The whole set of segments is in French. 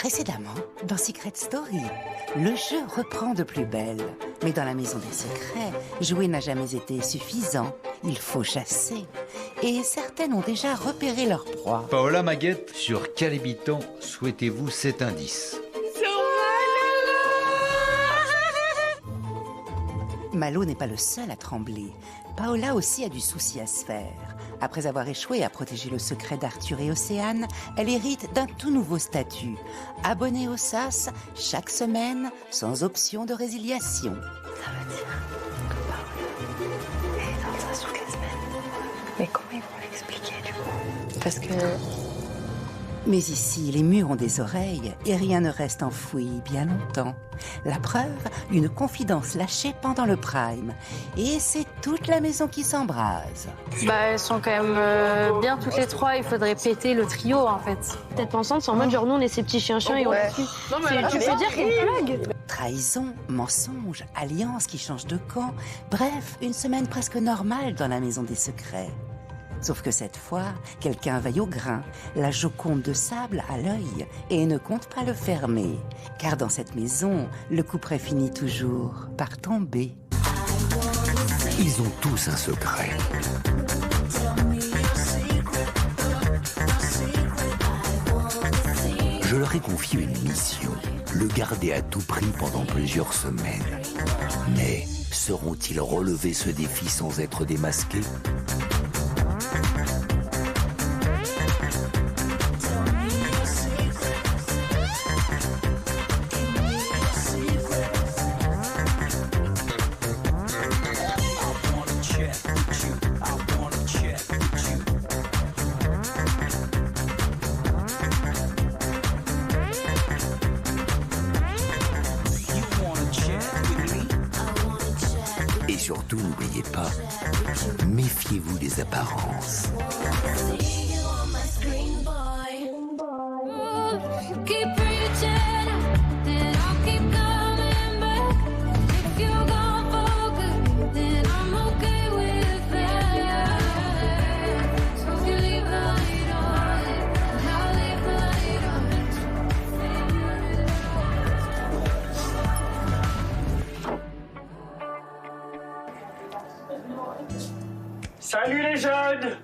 Précédemment, dans Secret Story, le jeu reprend de plus belle. Mais dans la maison des secrets, jouer n'a jamais été suffisant. Il faut chasser. Et certaines ont déjà repéré leur proie. Paola Maguette, sur quel habitant souhaitez-vous cet indice? Malo n'est pas le seul à trembler. Paola aussi a du souci à se faire. Après avoir échoué à protéger le secret d'Arthur et Océane, elle hérite d'un tout nouveau statut. Abonnée au SAS chaque semaine, sans option de résiliation. Ça veut dire que Paola est dans le SAS toute la semaine. Mais comment ils vont l'expliquer du coup? Parce que... Mais ici, les murs ont des oreilles et rien ne reste enfoui bien longtemps. La preuve, une confidence lâchée pendant le prime. Et c'est toute la maison qui s'embrase. Bah, elles sont quand même bien toutes les trois. Il faudrait péter le trio, en fait. Peut-être ensemble, c'est en mode genre nous, on est ces petits chiens-chiens et on les suit. Tu peux dire qu'il y a une blague. Trahison, mensonge, alliance qui change de camp. Bref, une semaine presque normale dans la maison des secrets. Sauf que cette fois, quelqu'un veille au grain, la Joconde de sable à l'œil, et ne compte pas le fermer. Car dans cette maison, le couperet finit toujours par tomber. Ils ont tous un secret. Je leur ai confié une mission, le garder à tout prix pendant plusieurs semaines. Mais sauront-ils relever ce défi sans être démasqués ? Et surtout, n'oubliez pas, méfiez-vous des apparences. Salut les jeunes!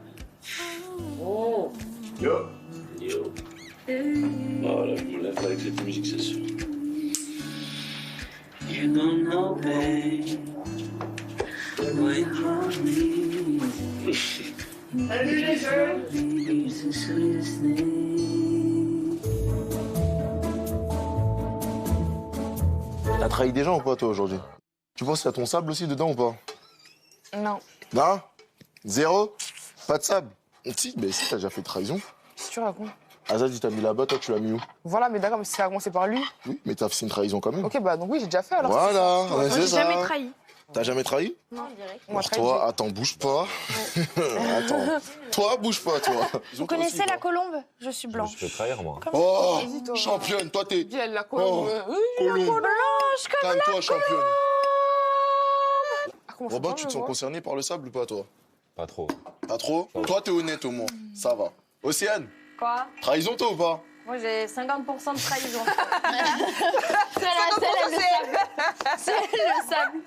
Oh! Yo! Yo! Oh là, je me lève avec cette musique, c'est sûr. You don't know, babe. Why me? Salut les jeunes! T'as trahi des gens ou pas, toi, aujourd'hui? Tu penses qu'il y a ton sable aussi dedans ou pas? Non. Non? Zéro? Pas de sable? Si, mais si, t'as déjà fait trahison. Si tu racontes. Azad, il t'a mis là-bas, toi, tu l'as mis où? Voilà, mais d'accord, mais si ça a commencé par lui. Oui, mais t'as fait une trahison quand même. Ok, bah donc oui, j'ai déjà fait alors. Voilà, Moi, c'est j'ai ça. jamais trahi. T'as jamais trahi? Non, direct. Moi, Alors toi, attends, bouge pas. Attends. Toi, bouge pas, toi. Vous connaissez la colombe? Je suis blanche. Je peux trahir, moi. Oh, Vas-y, toi. championne, toi, t'es... Dis, elle la colombe. Oh, Oui, colombe. Blanche comme Calme-toi, championne. Ah, comment ça Robin, va, tu te je sens vois concerné par le sable ou pas, toi? Pas trop. Pas trop? Toi, t'es honnête au moins. Ça va. Océane, Quoi? trahison, toi ou pas? Moi, j'ai 50% de trahison. C'est le sable. C'est le sable.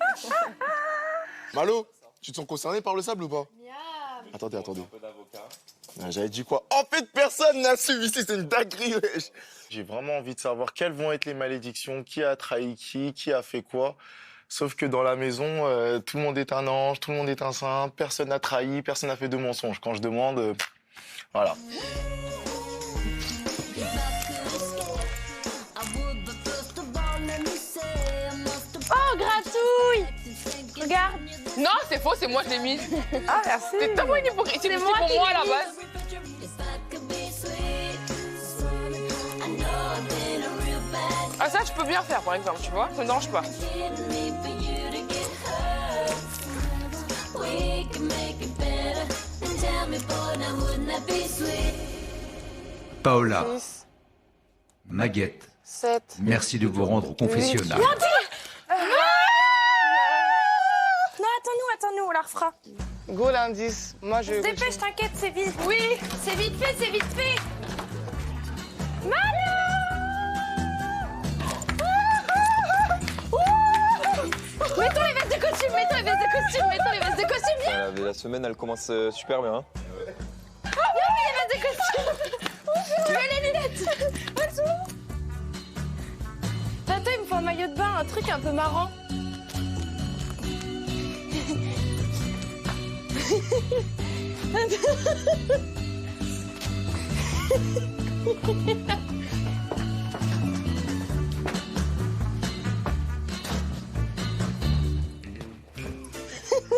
Malo, tu te sens concerné par le sable ou pas? Attendez. Ah, j'avais dit quoi? En fait, personne n'a suivi ici, c'est une dinguerie, wesh. J'ai vraiment envie de savoir quelles vont être les malédictions, qui a trahi qui a fait quoi. Sauf que dans la maison, tout le monde est un ange, tout le monde est un saint, personne n'a trahi, personne n'a fait de mensonges. Quand je demande, voilà. Oh, gratouille! Regarde. Non, c'est faux, c'est moi, je l'ai mis. Ah, merci. C'est tellement une hypocrisie. C'est moi pour qui moi à l'ai la mis. base. Ah, ça, je peux bien faire, par exemple, tu vois. Ça me dérange pas. Paola, 6, Maguette, 7. merci de vous rendre au confessionnal. Non, attends-nous, on la refera. Go l'indice. Moi, je. Dépêche, t'inquiète, c'est vite. Oui. C'est vite fait, c'est vite fait. la semaine, elle commence super bien. Hein. Oh non, mais il y a des costumes. Tu veux les lunettes? Attends, il me faut un maillot de bain, un truc un peu marrant.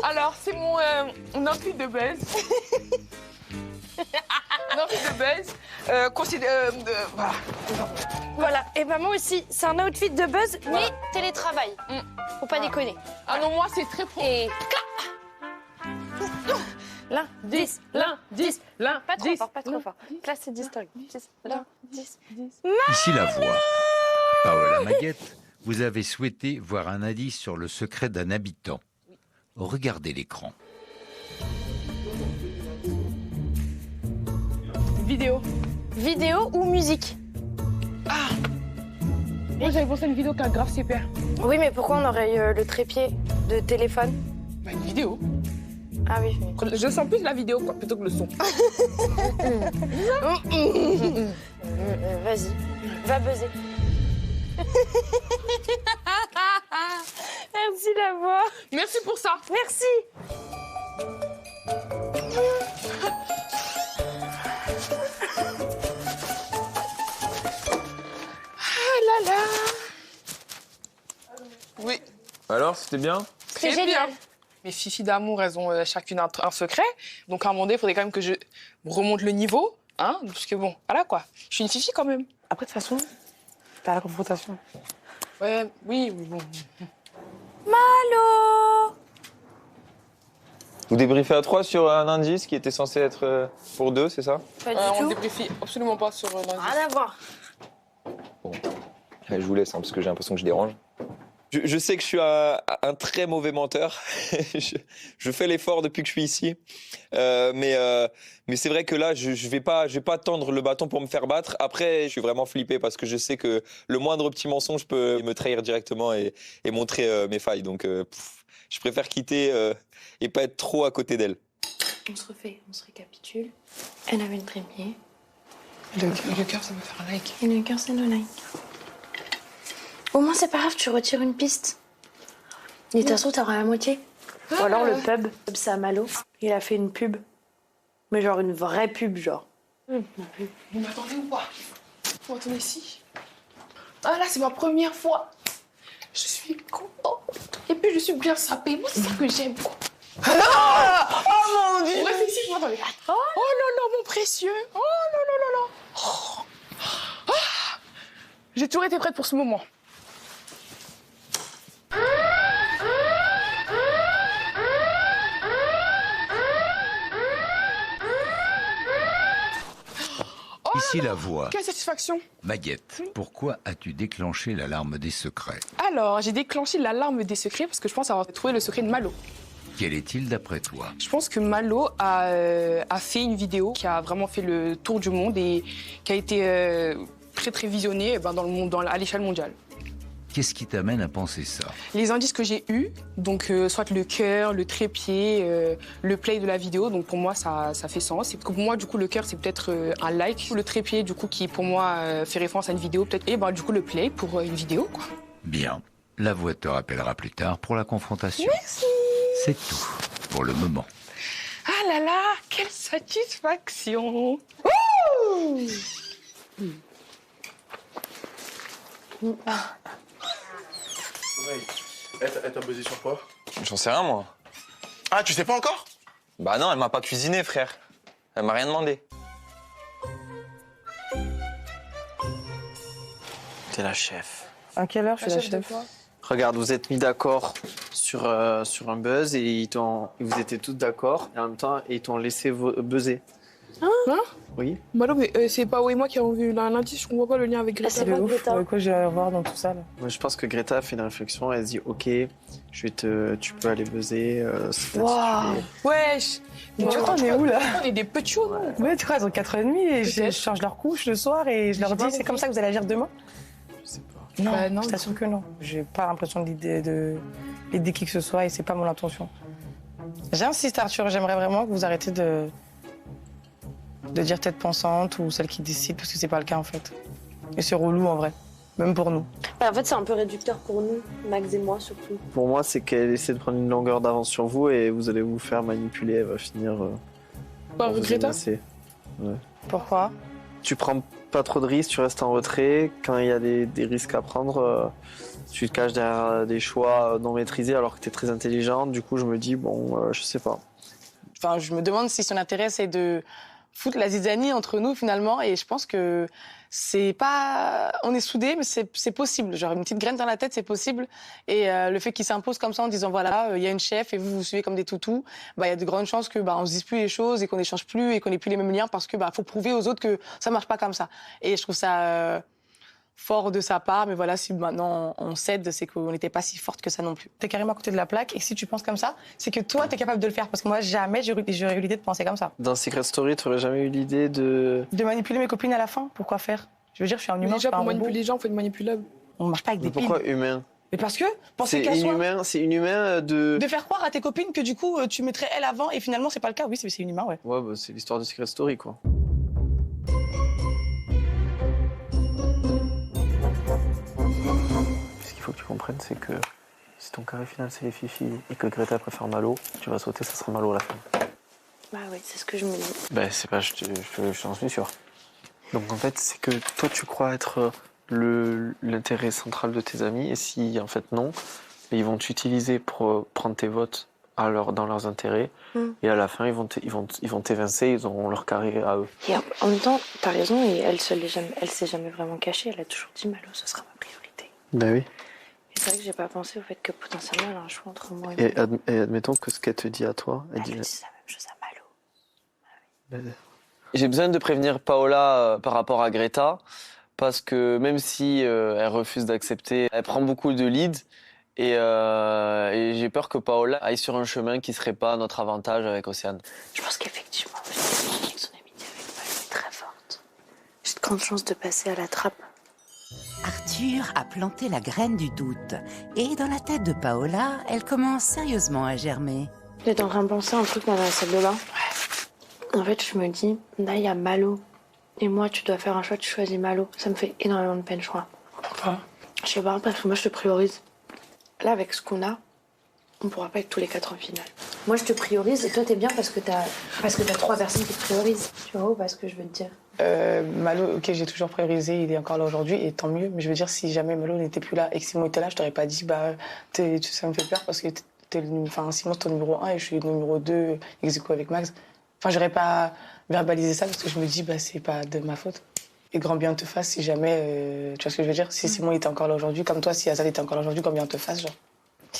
Alors, c'est mon outfit de base. Un outfit de base. Voilà. Voilà, et ben moi aussi, c'est un outfit de buzz, mais télétravail. Faut pas déconner. Ah non, moi, c'est très pro. Et... L'indice, l'indice, l'indice. Pas trop fort, pas trop fort. Là, c'est distinct. L'indice. Ici la voix. Paola Maguette, vous avez souhaité voir un indice sur le secret d'un habitant. Regardez l'écran. Vidéo. Vidéo ou musique? Ah! Moi, j'avais pensé à une vidéo qui a grave super. Oui, mais pourquoi on aurait eu le trépied de téléphone? Bah, une vidéo. Ah oui. Je sens plus la vidéo quoi, plutôt que le son. Vas-y, va buzzer. Merci la voix. Merci pour ça. Merci. Ah là là. Oui. Alors, c'était bien? C'est génial. Mes filles d'amour, elles ont chacune un secret. Donc à un moment donné, il faudrait quand même que je remonte le niveau. Hein, parce que bon, voilà quoi. Je suis une fifi quand même. Après, de toute façon, t'as la confrontation. Ouais, oui, bon. Malo. Vous débriefez à 3 sur un indice qui était censé être pour 2, c'est ça? Pas du On tout. débriefie absolument pas sur l'indice. Rien à voir. Bon. Allez, je vous laisse, hein, parce que j'ai l'impression que je dérange. Je sais que je suis un très mauvais menteur. je fais l'effort depuis que je suis ici. Mais c'est vrai que là, je vais pas tendre le bâton pour me faire battre. Après, je suis vraiment flippé parce que je sais que le moindre petit mensonge peut me trahir directement et montrer mes failles. Donc, je préfère quitter et pas être trop à côté d'elle. On se récapitule. Elle avait le trépied. Le cœur, ça me fait un like. Et le cœur, c'est le like. Au moins, c'est pas grave, tu retires une piste. Et de toute façon, t'auras la moitié. Ou alors le pub. C'est à Malo. Il a fait une pub. Mais genre une vraie pub, genre. Vous m'attendez ou pas? Vous m'attendez ici? Ah là, c'est ma première fois. Je suis contente. Et puis, je suis bien sapée. Moi, c'est ça que j'aime, quoi. Oh mon Dieu! Restez ici, vous m'attendez. Oh là là, mon précieux. Oh là là là là. Oh. Ah. J'ai toujours été prête pour ce moment. Ici la voix. Quelle satisfaction! Maguette, pourquoi as-tu déclenché l'alarme des secrets? Alors, j'ai déclenché l'alarme des secrets parce que je pense avoir trouvé le secret de Malo. Quel est-il d'après toi? Je pense que Malo a fait une vidéo qui a vraiment fait le tour du monde et qui a été très très visionnée dans le monde, à l'échelle mondiale. Qu'est-ce qui t'amène à penser ça? Les indices que j'ai eus, donc soit le cœur, le trépied, le play de la vidéo, donc pour moi ça fait sens. Et pour moi du coup le cœur c'est peut-être un like, le trépied du coup qui pour moi fait référence à une vidéo peut-être, et du coup le play pour une vidéo quoi. Bien, la voix te rappellera plus tard pour la confrontation. Merci. C'est tout pour le moment. Ah là là, quelle satisfaction. Elle t'a buzzé sur quoi? J'en sais rien, moi. Ah, tu sais pas encore? Bah non, elle m'a pas cuisiné, frère. Elle m'a rien demandé. T'es la chef. À quelle heure je suis la chef? Regarde, vous êtes mis d'accord sur un buzz et vous étiez tous d'accord et en même temps ils t'ont laissé buzzer. Hein? Oui. Malo, mais c'est pas oui moi qui avons vu l'indice, je comprends pas le lien avec Greta. C'est pas Greta. Quoi j'ai à voir dans tout ça là? Moi, je pense que Greta a fait une réflexion, elle se dit ok, tu peux aller buzzer. Waouh. Wesh. Mais tu crois on est où là? On est des petits hauts. Ouais, tu crois ils ont 4h30 et je change leur couche le soir et je leur dis c'est comme ça que vous allez agir demain? Je sais pas. Non, Bah, non. je t'assure que non. J'ai pas l'impression d'aider qui que ce soit et c'est pas mon intention. J'insiste, Arthur, j'aimerais vraiment que vous arrêtez de dire tête pensante ou celle qui décide, parce que c'est pas le cas en fait. Et c'est relou en vrai, même pour nous. En fait, c'est un peu réducteur pour nous, Max et moi surtout. Pour moi, c'est qu'elle essaie de prendre une longueur d'avance sur vous et vous allez vous faire manipuler. Elle va finir. Par Greta ? Ouais. Pourquoi ? Tu prends pas trop de risques, tu restes en retrait. Quand il y a des risques à prendre, tu te caches derrière des choix non maîtrisés alors que tu es très intelligente. Du coup, je me dis, bon, je sais pas. Enfin, je me demande si son intérêt, c'est de foutre la zizanie entre nous, finalement. Et je pense que c'est pas... On est soudés, mais c'est possible. Genre, une petite graine dans la tête, c'est possible. Et le fait qu'il s'impose comme ça en disant, voilà, il y a une chef et vous suivez comme des toutous, il y a de grandes chances que on se dise plus les choses et qu'on n'échange plus et qu'on n'ait plus les mêmes liens parce que faut prouver aux autres que ça marche pas comme ça. Et je trouve ça fort de sa part. Mais voilà, si maintenant on cède, c'est qu'on n'était pas si forte que ça non plus. T'es carrément à côté de la plaque et si tu penses comme ça, c'est que toi, t'es capable de le faire. Parce que moi, jamais j'aurais eu l'idée de penser comme ça. Dans Secret Story, tu n'aurais jamais eu l'idée de manipuler mes copines à la fin. Pourquoi faire ? Je veux dire, je suis un humain. Déjà, pour manipuler les gens, il faut être manipulable. On marche pas avec des piles. Pourquoi humain ? Mais parce que c'est inhumain de faire croire à tes copines que du coup tu mettrais elle avant et finalement c'est pas le cas. Oui, c'est inhumain, ouais. Ouais, c'est l'histoire de Secret Story, quoi. Ce qu'il faut que tu comprennes, c'est que si ton carré final c'est les Fifi et que Greta préfère Malo, tu vas sauter, ça sera Malo à la fin. Bah oui, c'est ce que je me dis. Bah c'est pas, je t'en suis sûr. Donc en fait, c'est que toi tu crois être l'intérêt central de tes amis et si en fait non, ils vont t'utiliser pour prendre tes votes dans leurs intérêts et à la fin ils vont t'évincer, ils auront leur carré à eux. Et en même temps, t'as raison et elle s'est jamais vraiment cachée, elle a toujours dit Malo, ce sera ma priorité. Bah oui. Et c'est vrai que j'ai pas pensé au fait que potentiellement elle a un choix entre moi et et admettons que ce qu'elle te dit à toi, elle dit la même chose à Malo. J'ai besoin de prévenir Paola par rapport à Greta, parce que même si elle refuse d'accepter, elle prend beaucoup de lead, et j'ai peur que Paola aille sur un chemin qui serait pas à notre avantage avec Océane. Je pense qu'effectivement, son amitié avec Malo est très forte. J'ai de grandes chances de passer à la trappe. Arthur a planté la graine du doute, et dans la tête de Paola, elle commence sérieusement à germer. J'étais en train de penser à un truc dans la salle de bain. En fait, je me dis, là, il y a Malo. Et moi, tu dois faire un choix, tu choisis Malo. Ça me fait énormément de peine, je crois. Pourquoi ? Je sais pas, parce que moi, je te priorise. Là, avec ce qu'on a, on pourra pas être tous les 4 en finale. Moi, je te priorise et toi, t'es bien parce que t'as 3 personnes qui te priorisent. Tu vois ou pas ce que je veux te dire ? Malo, ok, j'ai toujours priorisé, il est encore là aujourd'hui et tant mieux. Mais je veux dire, si jamais Malo n'était plus là et que Simon était là, je t'aurais pas dit, ça me fait peur parce que Simon, c'est ton numéro 1 et je suis le numéro 2 ex-aequo avec Max. Enfin, j'aurais pas verbalisé ça parce que je me dis, c'est pas de ma faute. Et grand bien te fasse si jamais, tu vois ce que je veux dire ? Si Simon était encore là aujourd'hui, comme toi, si Azal était encore là aujourd'hui, grand bien te fasse, genre.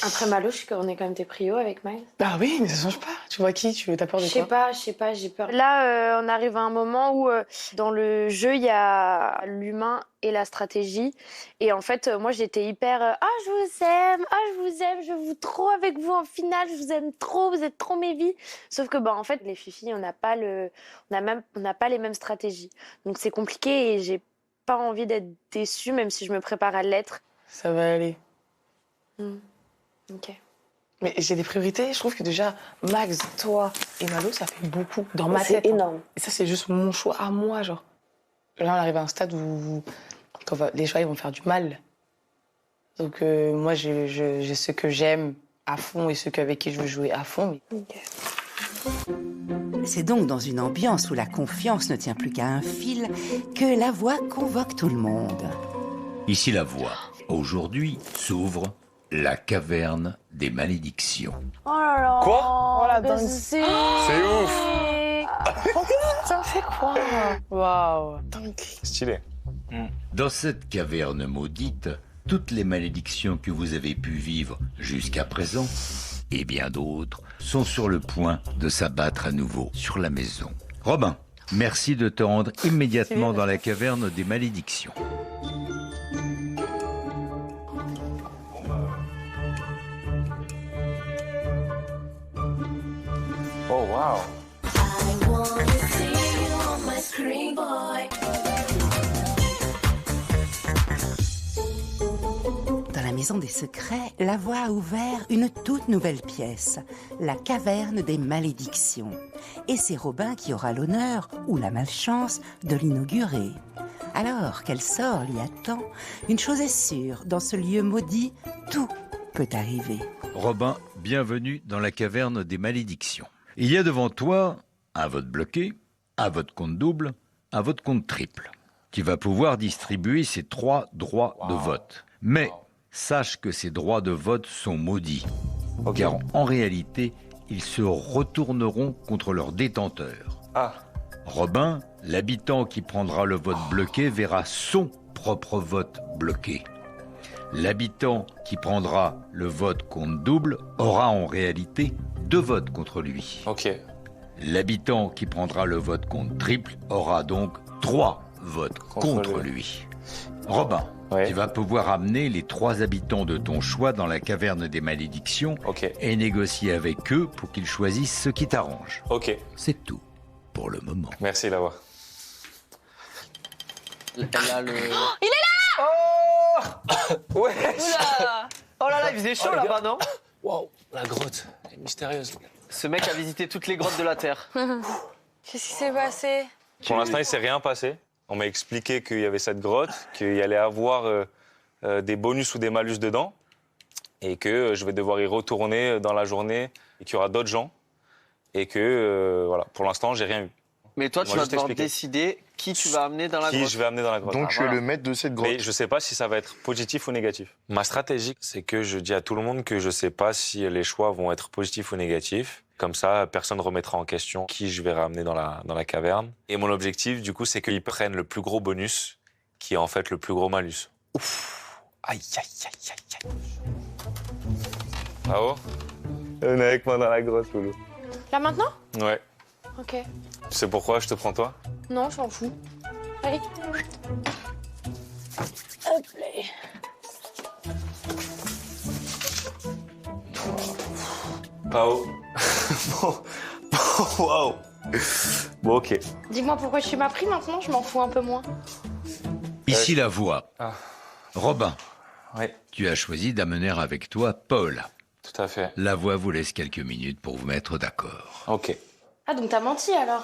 Après Malo, on est quand même tes prios avec Max. Bah oui, mais ça change pas. Tu vois qui ? T'as peur de quoi ? Je sais pas, j'ai peur. Là, on arrive à un moment où dans le jeu, il y a l'humain et la stratégie. Et en fait, moi, j'étais hyper je vous aime, je veux trop avec vous en finale, je vous aime trop, vous êtes trop mes vies. Sauf que en fait, les filles, on n'a pas les mêmes stratégies. Donc c'est compliqué et j'ai pas envie d'être déçue, même si je me prépare à l'être. Ça va aller. Ok. Mais j'ai des priorités. Je trouve que déjà, Max, toi et Malo, ça fait beaucoup dans ma tête. C'est énorme. Et ça, c'est juste mon choix à moi, genre. Là, on arrive à un stade où les choix, ils vont faire du mal. Donc, moi, j'ai ce que j'aime à fond et ceux avec qui je veux jouer à fond. Ok. C'est donc dans une ambiance où la confiance ne tient plus qu'à un fil que la voix convoque tout le monde. Ici la voix. Aujourd'hui s'ouvre la caverne des malédictions. Oh là là. Quoi ? Voilà, bah, C'est ouf. Ça me fait quoi ? Waouh. Stylé. Dans cette caverne maudite, toutes les malédictions que vous avez pu vivre jusqu'à présent, et bien d'autres, sont sur le point de s'abattre à nouveau sur la maison. Robin, merci de te rendre immédiatement dans la caverne des malédictions. Oh, wow. Dans la maison des secrets, la voix a ouvert une toute nouvelle pièce, la caverne des malédictions. Et c'est Robin qui aura l'honneur, ou la malchance, de l'inaugurer. Alors, quel sort l'y attend? Une chose est sûre, dans ce lieu maudit, tout peut arriver. Robin, bienvenue dans la caverne des malédictions. Il y a devant toi un vote bloqué, un vote compte double, un vote compte triple. Tu vas pouvoir distribuer ces 3 droits de vote. Mais sache que ces droits de vote sont maudits. Okay. Car en réalité, ils se retourneront contre leur détenteur. Robin, l'habitant qui prendra le vote bloqué verra son propre vote bloqué. L'habitant qui prendra le vote compte double aura en réalité 2 votes contre lui. L'habitant qui prendra le vote compte triple aura donc 3 votes contre lui. Robin, tu vas pouvoir amener les 3 habitants de ton choix dans la caverne des malédictions et négocier avec eux pour qu'ils choisissent ce qui t'arrange. C'est tout pour le moment. Merci, Lawa. Elle a le... Oh, il est là! Oh ouais. Oula! Oh là là, il faisait chaud là-bas, non? Waouh, la grotte, elle est mystérieuse. Ce mec a visité toutes les grottes de la Terre. Qu'est-ce qui s'est passé? Pour l'instant, il s'est rien passé. On m'a expliqué qu'il y avait cette grotte, qu'il y allait avoir des bonus ou des malus dedans, et que je vais devoir y retourner dans la journée, et qu'il y aura d'autres gens, et que, voilà, pour l'instant, j'ai rien eu. Mais toi, tu vas devoir décider qui tu vas amener dans la grotte. Qui je vais amener dans la grotte. Donc tu es le maître de cette grotte. Mais je sais pas si ça va être positif ou négatif. Ma stratégie, c'est que je dis à tout le monde que je sais pas si les choix vont être positifs ou négatifs. Comme ça, personne ne remettra en question qui je vais ramener dans la caverne. Et mon objectif, du coup, c'est qu'ils prennent le plus gros bonus, qui est en fait le plus gros malus. Ouf. Aïe, aïe, aïe, aïe, aïe. Ah oh? On est avec moi dans la grotte, Loulou. Là maintenant? Ouais. Ok. Tu sais pourquoi je te prends toi? Non, je m'en fous. Allez. Hop là. Pao. Waouh. Bon, ok. Dis-moi pourquoi tu m'as pris maintenant, je m'en fous un peu moins. Ici la voix. Robin, oui. Tu as choisi d'amener avec toi Paul. Tout à fait. La voix vous laisse quelques minutes pour vous mettre d'accord. Ok. Ah, donc t'as menti alors?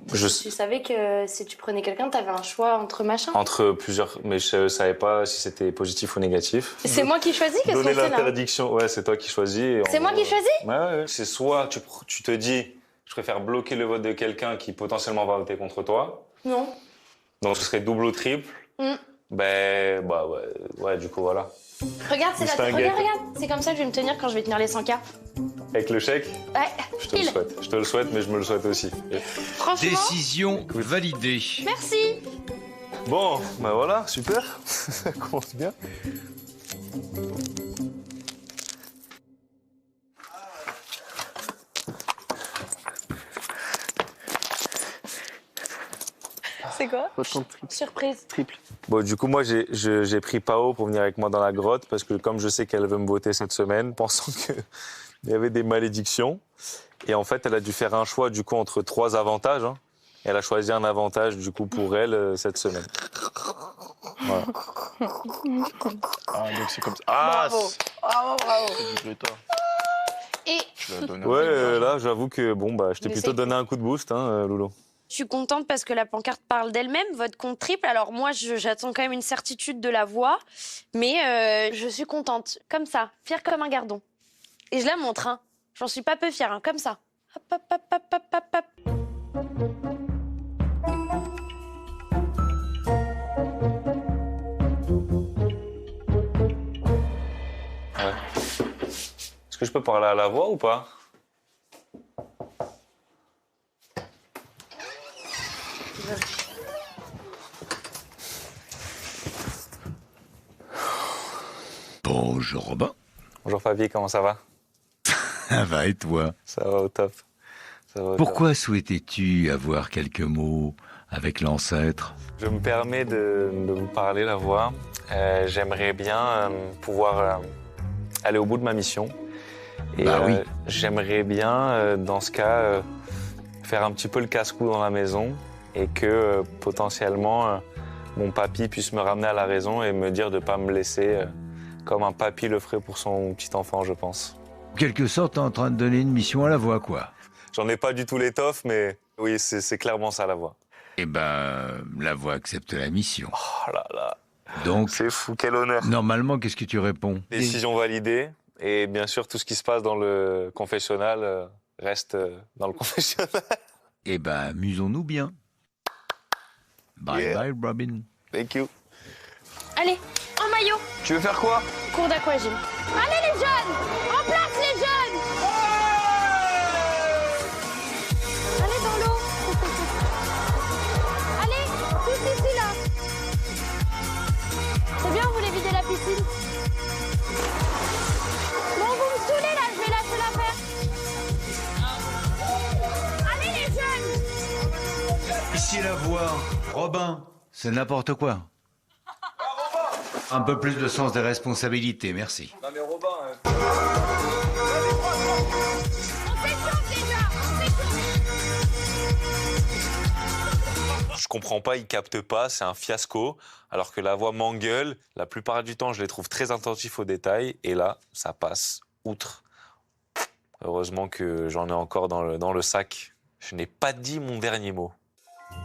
Tu savais que si tu prenais quelqu'un, t'avais un choix entre machins? Entre plusieurs, mais je savais pas si c'était positif ou négatif. C'est moi qui choisis? Qu'est-ce qu'on Donner fait là? l'interdiction, ouais, c'est toi qui choisis. C'est moi qui choisis? Ouais. C'est soit tu te dis, je préfère bloquer le vote de quelqu'un qui potentiellement va voter contre toi. Non. Donc ce serait double ou triple. Ouais, du coup voilà. Regarde, c'est la... Regarde, c'est comme ça que je vais me tenir quand je vais tenir les 100K. Avec le chèque? Ouais. Je te le souhaite, mais je me le souhaite aussi. Franchement. Décision validée. Merci. Bon, bah voilà, super. Ça commence bien. C'est quoi? Surprise. Triple. Bon, du coup, moi, j'ai pris Pao pour venir avec moi dans la grotte parce que comme je sais qu'elle veut me voter cette semaine, pensant qu'il y avait des malédictions. Et en fait, elle a dû faire un choix, du coup, entre 3 avantages. Hein. Elle a choisi un avantage, du coup, pour elle, cette semaine. Voilà. Ah, donc c'est comme ça. Bravo. Bravo. Et... Ouais, là, j'avoue que, bon, bah, je t'ai plutôt donné un coup de boost, hein, Loulou. Je suis contente parce que la pancarte parle d'elle-même, vote compte triple. Alors moi, j'attends quand même une certitude de la voix, mais je suis contente, comme ça, fière comme un gardon. Et je la montre, hein. J'en suis pas peu fière, hein, comme ça. Hop, hop, hop, hop, hop, hop, hop. Ouais. Est-ce que je peux parler à la voix ou pas? Bonjour Robin. Bonjour Fabien, comment ça va? Ça va et toi? Ça va au top. Pourquoi souhaitais-tu avoir quelques mots avec l'ancêtre? Je me permets de vous parler, la voix. J'aimerais bien pouvoir aller au bout de ma mission. Et oui. J'aimerais bien, dans ce cas, faire un petit peu le casse-cou dans la maison et que potentiellement mon papy puisse me ramener à la raison et me dire de ne pas me laisser comme un papy le ferait pour son petit enfant, je pense. En quelque sorte, t'es en train de donner une mission à la voix, quoi. J'en ai pas du tout l'étoffe, mais oui, c'est clairement ça la voix. Eh ben, la voix accepte la mission. Oh là là. Donc, c'est fou, quel honneur. Normalement, qu'est-ce que tu réponds? Décision validée. Et bien sûr, tout ce qui se passe dans le confessionnal reste dans le confessionnal. Eh ben, amusons-nous bien. Bye bye, Robin. Thank you. Allez, en maillot, Tu veux faire quoi? cours d'aquagym. Allez les jeunes, en place les jeunes. Allez dans l'eau. Allez, tous ici là. C'est bien, vous voulez vider la piscine? Bon, vous me saoulez là, je vais lâcher l'affaire. Allez les jeunes. Ici la voix. Robin, c'est n'importe quoi. Un peu plus de sens des responsabilités, merci. Non mais Robin... On s'échauffe déjà, on s'échauffe. Je comprends pas, il capte pas, c'est un fiasco. Alors que la voix m'engueule, la plupart du temps, je les trouve très attentifs aux détails. Et là, ça passe outre. Heureusement que j'en ai encore dans le sac. Je n'ai pas dit mon dernier mot.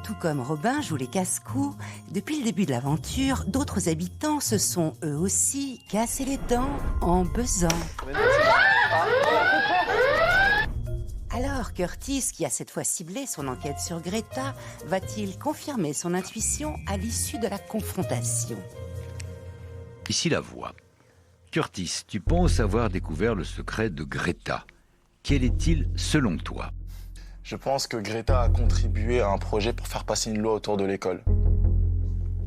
Tout comme Robin joue les casse-coups, depuis le début de l'aventure, d'autres habitants se sont eux aussi cassés les dents en buzzant. Alors Curtis, qui a cette fois ciblé son enquête sur Greta, va-t-il confirmer son intuition à l'issue de la confrontation? Ici la voix. Curtis, tu penses avoir découvert le secret de Greta. Quel est-il selon toi? Je pense que Greta a contribué à un projet pour faire passer une loi autour de l'école.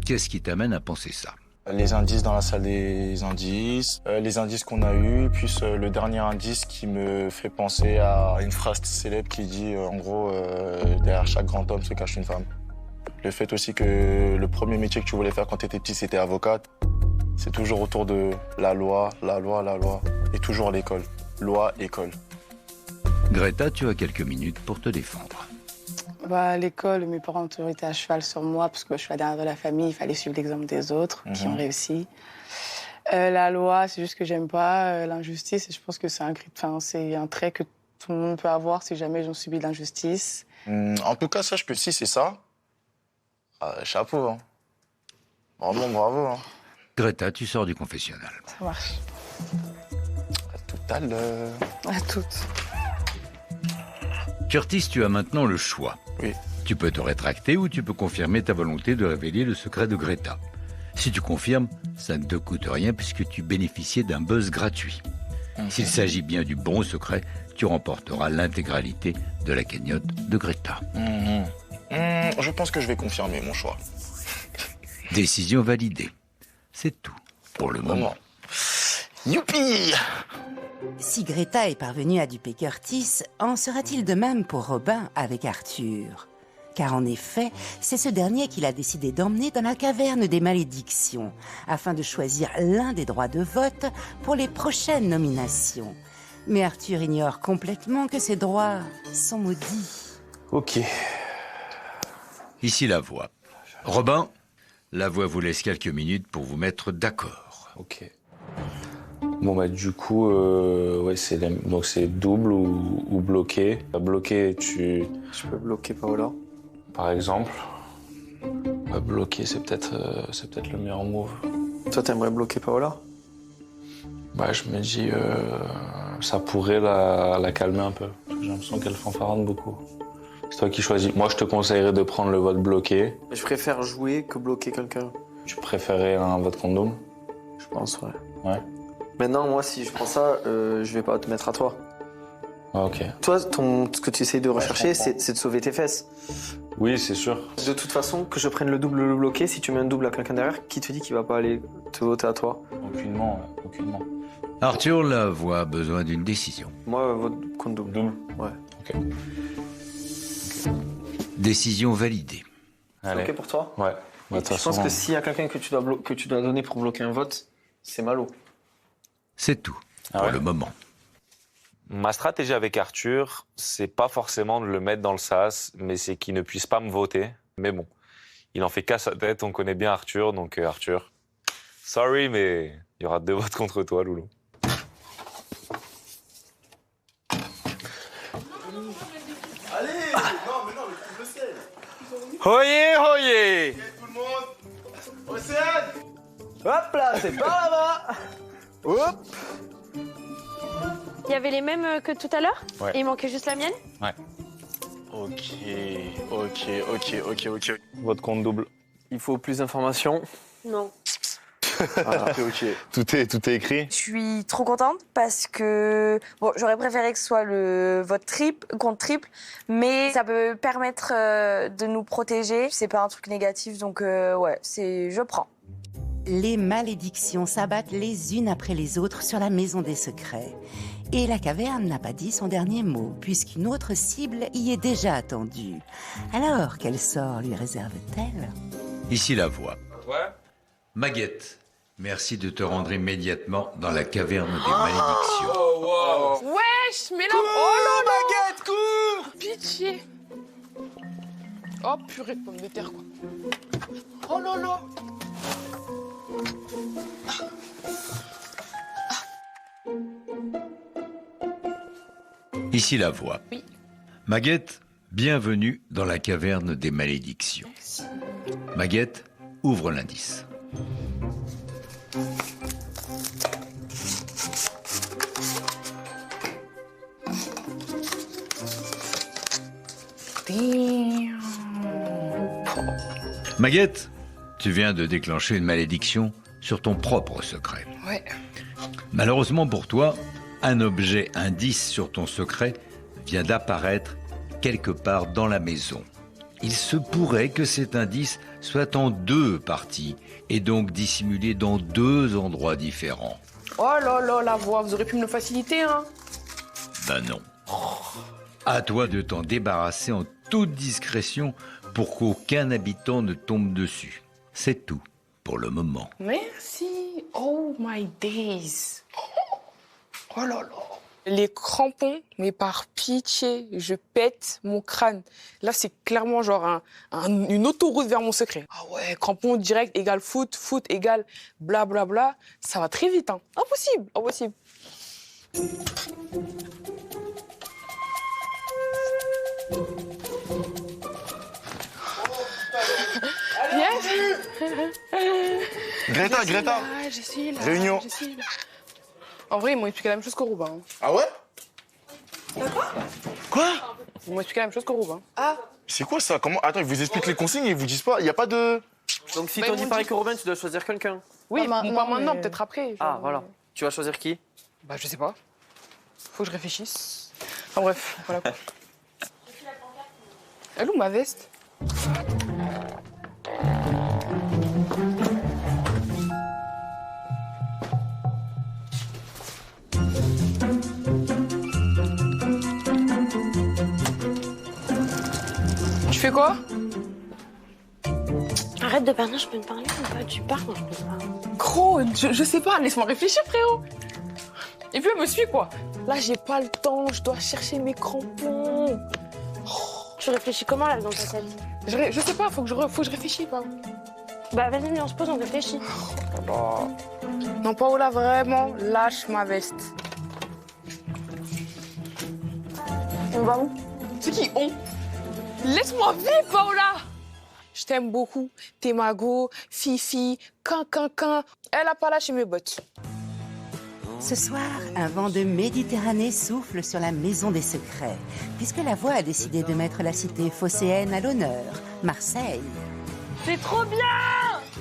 Qu'est-ce qui t'amène à penser ça? Les indices dans la salle des indices, les indices qu'on a eus, puis le dernier indice qui me fait penser à une phrase célèbre qui dit, en gros, derrière chaque grand homme se cache une femme. Le fait aussi que le premier métier que tu voulais faire quand tu étais petit, c'était avocate, c'est toujours autour de la loi, la loi, la loi, et toujours l'école. Loi, école. Greta, tu as quelques minutes pour te défendre. Bah, à l'école, mes parents ont toujours été à cheval sur moi parce que je suis la dernière de la famille. Il fallait suivre l'exemple des autres qui ont réussi. La loi, c'est juste que j'aime pas l'injustice. Et je pense que c'est un trait que tout le monde peut avoir si jamais ils ont subi de l'injustice. En tout cas, sache que si c'est ça, chapeau. Hein. Vraiment, bravo. Hein. Greta, tu sors du confessionnal. Ça marche. À tout à l'heure. À toutes. Curtis, tu as maintenant le choix. Oui. Tu peux te rétracter ou tu peux confirmer ta volonté de révéler le secret de Greta. Si tu confirmes, ça ne te coûte rien puisque tu bénéficiais d'un buzz gratuit. S'il s'agit bien du bon secret, tu remporteras l'intégralité de la cagnotte de Greta. Je pense que je vais confirmer mon choix. Décision validée. C'est tout pour le moment. Youpi! Si Greta est parvenue à duper Curtis, en sera-t-il de même pour Robin avec Arthur? Car en effet, c'est ce dernier qu'il a décidé d'emmener dans la caverne des malédictions, afin de choisir l'un des droits de vote pour les prochaines nominations. Mais Arthur ignore complètement que ces droits sont maudits. Ok. Ici la voix. Robin, la voix vous laisse quelques minutes pour vous mettre d'accord. Ok. Bon bah du coup, ouais, donc c'est double ou bloqué. Bloqué, tu peux bloquer Paola. Par exemple. Bah, bloquer, c'est peut-être le meilleur move. Toi, t'aimerais bloquer Paola? Bah je me dis, ça pourrait la calmer un peu. J'ai l'impression qu'elle fanfaronne beaucoup. C'est toi qui choisis. Moi, je te conseillerais de prendre le vote bloqué. Je préfère jouer que bloquer quelqu'un. Tu préférais un vote condom? Je pense, ouais. Ouais. Maintenant, moi, si je prends ça, je vais pas te mettre à toi. Ah, ok. Toi, ce que tu essayes de rechercher, c'est de sauver tes fesses. Oui, c'est sûr. De toute façon, que je prenne le double ou le bloqué, si tu mets un double à quelqu'un derrière, qui te dit qu'il va pas aller te voter à toi? Aucunement, ouais, aucunement. Arthur, la voix a besoin d'une décision. Moi, vote contre double. Double? Ouais. Ok. Décision validée. Allez. Ok pour toi? Ouais. Bah, je pense que s'il y a quelqu'un que tu dois donner pour bloquer un vote, c'est Malo. C'est tout pour le moment. Ma stratégie avec Arthur, c'est pas forcément de le mettre dans le sas, mais c'est qu'il ne puisse pas me voter. Mais bon, il en fait qu'à sa tête, on connaît bien Arthur, donc Arthur, sorry, mais Il y aura 2 votes contre toi, Loulou. Allez, non, mais tout le sel. Oyez, oyez. Tout le monde. Océane. Hop là, c'est par là-bas. Hop. Il y avait les mêmes que tout à l'heure? Ouais. Et il manquait juste la mienne? Ouais. Ok. Vote contre double. Il faut plus d'informations. Non. Voilà. Ok. Tout est écrit. Je suis trop contente parce que bon, j'aurais préféré que ce soit le vote contre triple, mais ça peut permettre de nous protéger. C'est pas un truc négatif, donc ouais, je prends. Les malédictions s'abattent les unes après les autres sur la maison des secrets. Et la caverne n'a pas dit son dernier mot, puisqu'une autre cible y est déjà attendue. Alors, quel sort lui réserve-t-elle? Ici la voix. Ouais. Maguette, merci de te rendre immédiatement dans la caverne des malédictions. Oh, wow. Wesh, mais là... Oh là là, Baguette, cours. Pitié. Oh purée de pommes de terre, quoi. Oh là là. Ici la voix. Oui. Maguette, bienvenue dans la caverne des malédictions. Merci. Maguette, ouvre l'indice. Maguette, tu viens de déclencher une malédiction sur ton propre secret. Ouais. Malheureusement pour toi, un objet indice sur ton secret vient d'apparaître quelque part dans la maison. Il se pourrait que cet indice soit en 2 parties et donc dissimulé dans 2 endroits différents. Oh là là, la voix, vous aurez pu me le faciliter, hein. Ben non. À toi de t'en débarrasser en toute discrétion pour qu'aucun habitant ne tombe dessus. C'est tout pour le moment. Merci. Oh my days. Oh là là. Les crampons, mais par pitié, je pète mon crâne. Là, c'est clairement genre une autoroute vers mon secret. Ah ouais, crampons direct égale foot, foot égale blablabla. Bla bla. Ça va très vite, hein. Impossible, impossible. Greta. Je suis là. Réunion. Je suis là. En vrai, ils m'ont expliqué la même chose qu'au Roubaix. Hein. Ah ouais? Quoi? Ils m'ont expliqué la même chose qu'au Roubaix. Ah. C'est quoi ça? Comment? Attends, ils vous expliquent les consignes et ils vous disent pas? Il y a pas de... Donc si t'en dis pareil que Robin, tu dois choisir quelqu'un. Oui, pas maintenant, mais... peut-être après. Genre... Ah, voilà. Tu vas choisir qui? Bah, je sais pas. Faut que je réfléchisse. Enfin bref, voilà quoi. Elle est où ma veste? Tu fais quoi? Arrête de parler, je peux te parler ou pas? Tu parles, je peux pas. Gros, je sais pas, laisse-moi réfléchir, frérot. Et puis elle me suit, quoi. Là, j'ai pas le temps, je dois chercher mes crampons. Tu réfléchis comment, là, dans ta tête? Je sais pas, faut que je réfléchisse, pas. Bah, vas-y, viens, on se pose, on réfléchit. Non, Paola, vraiment, lâche ma veste. On va où? C'est qui, on? Laisse-moi vivre, Paola! Je t'aime beaucoup. T'es ma go, Fifi, can. Elle a pas lâché mes bottes. Ce soir, un vent de Méditerranée souffle sur la maison des secrets, puisque la voix a décidé de mettre la cité phocéenne à l'honneur, Marseille. C'est trop bien!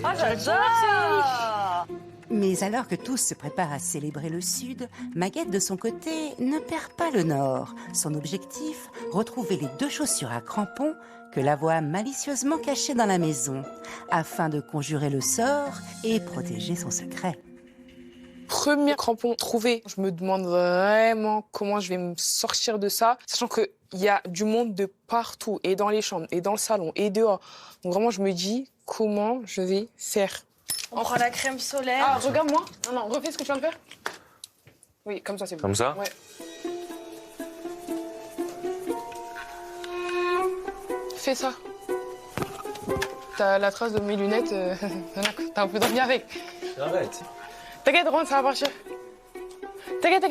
Ah, j'adore! Mais alors que tous se préparent à célébrer le Sud, Maguette, de son côté, ne perd pas le Nord. Son objectif, retrouver les 2 chaussures à crampons que la voix a malicieusement cachées dans la maison, afin de conjurer le sort et protéger son secret. Premier crampon trouvé. Je me demande vraiment comment je vais me sortir de ça, sachant qu'il y a du monde de partout, et dans les chambres, et dans le salon, et dehors. Donc vraiment, je me dis comment je vais faire. On prend la crème solaire. Ah, regarde-moi. Non, refais ce que tu viens de faire. Oui, comme ça, c'est bon. Comme ça? Ouais. Fais ça. T'as la trace de mes lunettes, t'as un peu dormi avec. Arrête. T'inquiète, rentre, ça va partir. T'inquiète.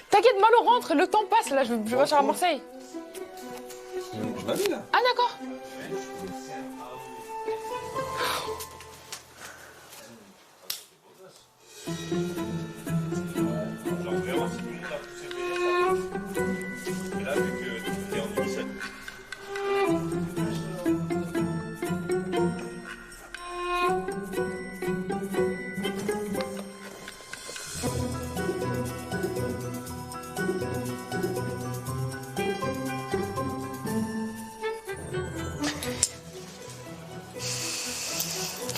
T'inquiète, Malo, rentre, le temps passe, là, je vais partir à Marseille. Je m'habille, là. Ah, d'accord.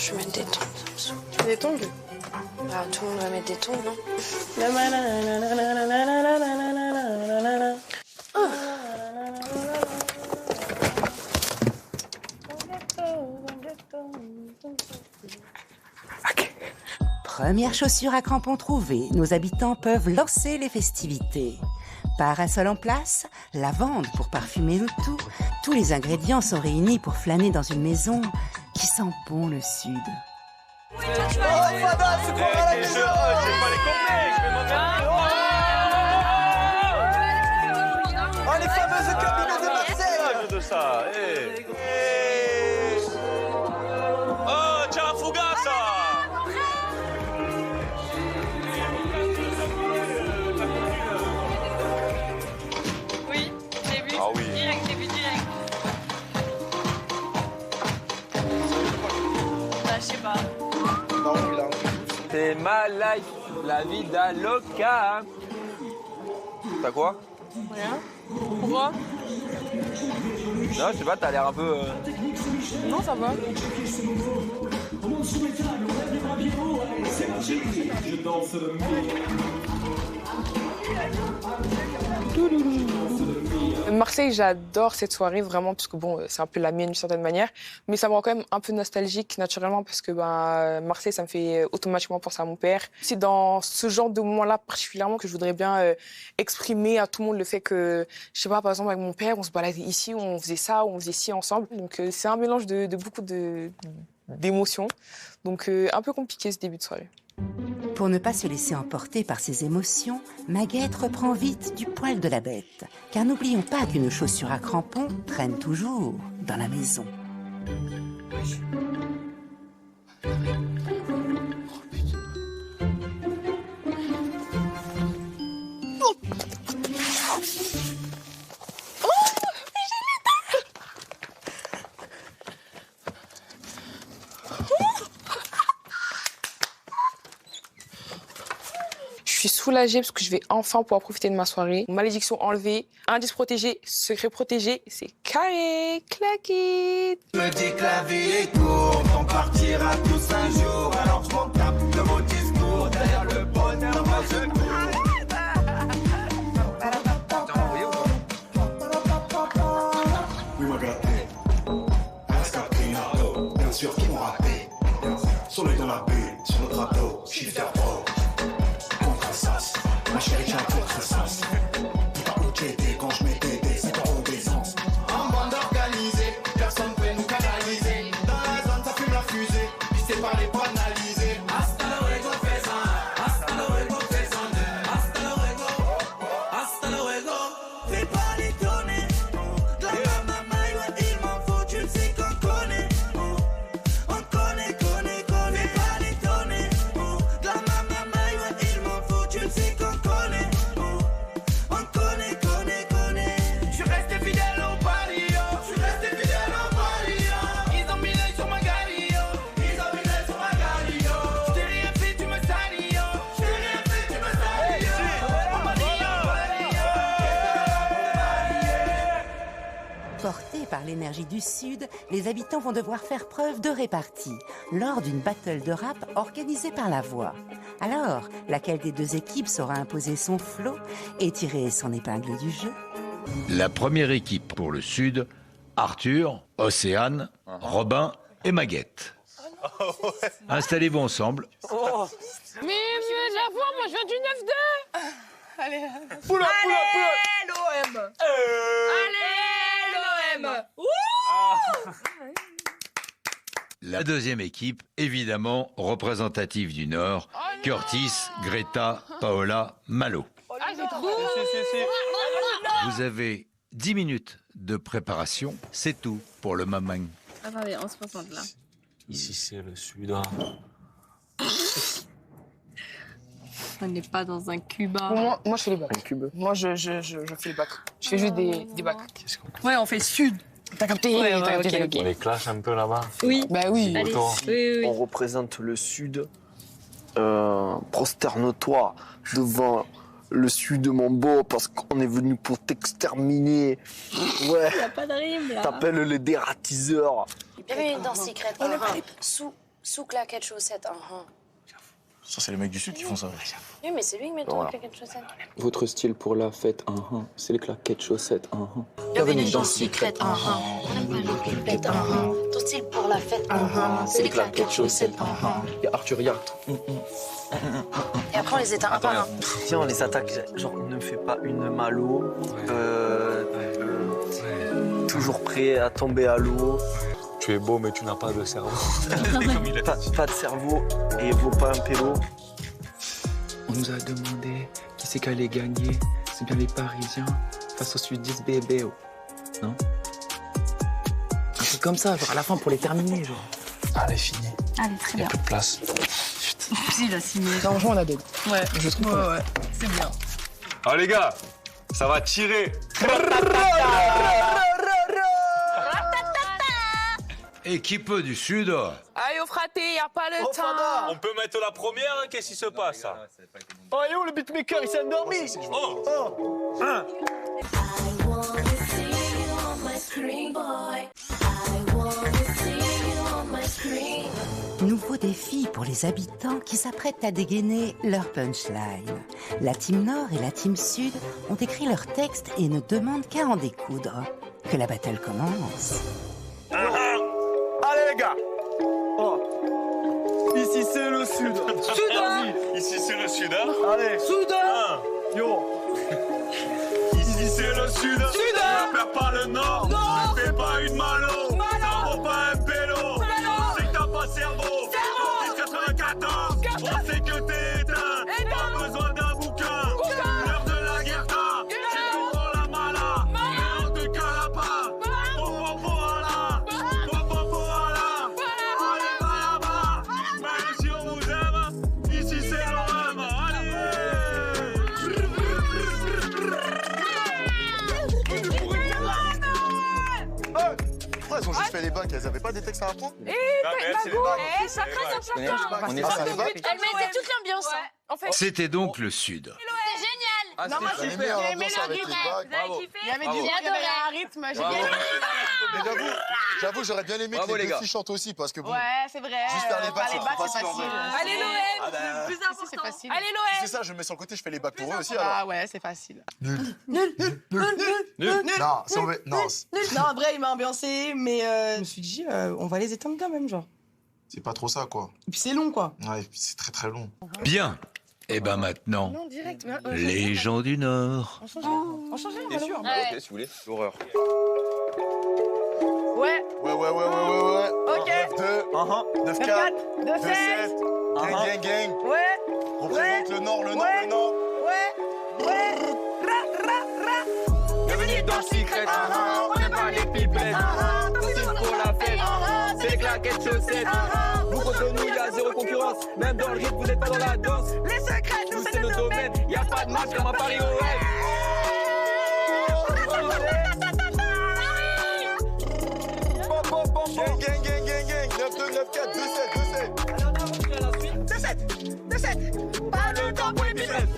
Je vais mettre des tongs, ça me saoule. Tu mets des tongs? Ah, tout le monde va mettre des tongs, non? Première chaussure à crampons trouvée, nos habitants peuvent lancer les festivités. Parasol en place, lavande pour parfumer le tout. Tous les ingrédients sont réunis pour flâner dans une maison qui sent bon le sud. Oh, Fada, c'est quoi la maison? J'ai pas les complets, je vais m'en mettre. Oh, les fameuses cabines de Marseille. De ça, Oh, ciao, Fugassa. Oui, j'ai vu. Ah oui. J'ai vu direct. Bah, je sais pas. C'est ma life, la vida loca. T'as quoi? Rien. Pourquoi? Non, je sais pas, t'as l'air un peu... Non, ça va. Marseille, j'adore cette soirée vraiment parce que bon, c'est un peu la mienne d'une certaine manière, mais ça me rend quand même un peu nostalgique naturellement parce que Marseille, ça me fait automatiquement penser à mon père. C'est dans ce genre de moment-là particulièrement que je voudrais bien exprimer à tout le monde le fait que, je sais pas, par exemple avec mon père, on se baladait ici, on faisait ça, on faisait ci ensemble. Donc c'est un mélange de beaucoup d'émotions. Donc un peu compliqué ce début de soirée. Pour ne pas se laisser emporter par ses émotions, Maguette reprend vite du poil de la bête. Car n'oublions pas qu'une chaussure à crampons traîne toujours dans la maison. Je suis soulagée parce que je vais enfin pouvoir profiter de ma soirée. Malédiction enlevée, indice protégé, secret protégé, c'est carré, claqué. Me dis que la vie est courte, on partira tous un jour. Alors je m'en tape de vos discours, derrière le bonheur, moi je cours. Oui, ma gâtée, Ascaprinato, bien sûr qu'ils m'ont raté. Soleil dans la bulle, sur notre drapeau, shifter pro. Ma chérie, j'ai un contresens. Dis pas où t'étais quand je mettais des, c'est en obéissance. En bande organisée, personne peut nous canaliser. Dans la zone, ça fume la fusée. Puis c'est pas les banaliser. Hasta luego, faisant. Hasta luego, faisant. Hasta luego. Hasta luego. Fais pas l'étonner. De la maman, il m'en faut, tu le sais qu'on connaît. On connaît. Fais pas l'étonner. De la maman, il m'en faut, tu le sais qu'on connaît. Portés par l'énergie du Sud, les habitants vont devoir faire preuve de répartie lors d'une battle de rap organisée par La Voix. Alors, laquelle des deux équipes saura imposer son flot et tirer son épingle du jeu? La première équipe pour le Sud, Arthur, Océane, Robin et Maguette. Installez-vous ensemble. Mais La Voix, moi je viens du 9-2. Allez. Poula. l'OM. Allez, l'OM. La deuxième équipe, évidemment représentative du Nord, Curtis, Greta, Paola, Malo. Ah, c'est trop. Vous avez 10 minutes de préparation, c'est tout pour le mamang. Attendez, on se concentre là. Ici, c'est le sud. Hein. On n'est pas dans un Cuba. Moi, je fais les bacs. Un cube. Moi, je fais les bacs. Je fais juste des bacs. Ouais, on fait sud. T'as capté? Ouais, T'as ok, capté. ok. On les clash un peu là-bas. Oui. Bah oui. Allez. Autour. Oui. On représente le Sud. Prosterne-toi devant le Sud, mon beau, parce qu'on est venu pour t'exterminer. Ouais. Y a pas de rime là. T'appelles les dératiseurs. Bienvenue dans Secret. Sous claquette chaussette. Ça, c'est les mecs du Sud qui font ça. Oui, mais c'est lui qui met ton claquette chaussette. Votre style pour la fête, c'est les claquettes chaussettes, Bienvenue dans Secret. On aime pas les pipettes. Ton style pour la fête. C'est les claquettes chaussettes. Il y a Arthur Yard. Et après, on les éteint un par un. Viens, on les attaque. Genre, ne me fais pas une malo. Toujours prêt à tomber à l'eau. Tu es beau, mais tu n'as pas de cerveau. Pas de cerveau et vaut pas un pélo. On nous a demandé qui c'est qui allait gagner. C'est bien les Parisiens face aux Sudistes bébé. Non? Un truc comme ça, genre à la fin pour les terminer, genre. Allez, fini. Allez, très Il n'y bien. a plus de place. Si, il a signé. Franchement, on a des. Ouais. Je trouve. Ouais. C'est bien. Ah les gars, ça va tirer. Équipe du Sud. Allez, au fraté, y a pas le temps. On peut mettre la première, hein, qu'est-ce qui se passe ça? Oh, et où le beatmaker? Il s'est endormi. Nouveau défi pour les habitants qui s'apprêtent à dégainer leur punchline. La team Nord et la team Sud ont écrit leur texte et ne demandent qu'à en découdre. Que la battle commence. Allez, les gars. Ici, c'est le Sud. Soudain. Ici c'est le sud, hein? Allez. Soudain. Yo. Ici c'est le sud. Ne perds pas le nord. Ne fais pas une malo. Ça vaut pas un pélo. On sait que t'as pas cerveau. 94. On sait que t'es éteint. Pas besoin d'un bouquin. L'heure de la guerre, c'est pour la mala. Et on te cala pas. Voilà. Allez, va là-bas. Même si on vous aime, ici c'est l'OM. Pourquoi elles ont juste fait les bacs? Elles avaient pas des textes à apprendre? C'est les bacs. ça très important. On est pas les bacs? Elle mettait toute l'ambiance. En fait, C'était donc le Sud. C'est génial. non, moi, J'aimais bien l'ambiance avec les bacs. il y avait un rythme. J'ai bien aimé. Mais j'avoue, j'aurais bien aimé Bravo, que les les deux gars. filles chantent aussi parce que bon. Ouais, c'est vrai. Juste faire les bacs, c'est c'est trop facile, en facile. vrai. Allez, l'OM. bah. Plus important. C'est facile. Allez, Si c'est l'OM. ça, je me mets sur le côté, je fais les bacs pour eux aussi Ah alors. ouais, c'est facile. Non, si on veut. Non, Non, en vrai, il m'a ambiancé, mais je me suis dit, on va les éteindre quand même, genre. c'est pas trop ça quoi. Et puis c'est long, quoi. Ouais, et puis c'est très très long. Bien. Et ben maintenant, Non, direct. les gens du Nord. On changeait, T'es sûr? Ouais. Ok, si vous voulez. L'horreur. Ouais. Ouais. Ok. 9-2, 9-4, 4, 2, 7. 2-7, gang. Ouais. Représente le Nord, le Nord. Ouais. Bienvenue dans Secret. On n'aime pas les pipettes. C'est pour la fête. C'est les claquettes chaussettes. Vous contre nous, il y a zéro concurrence. Même dans le rythme, vous n'êtes pas dans la danse. Les secrets, Nous, c'est notre domaine. Il n'y a pas de match comme à Paris au Gang. 9-2, 9-4, 2-7. 2-7. Pas le temps pour les pipettes.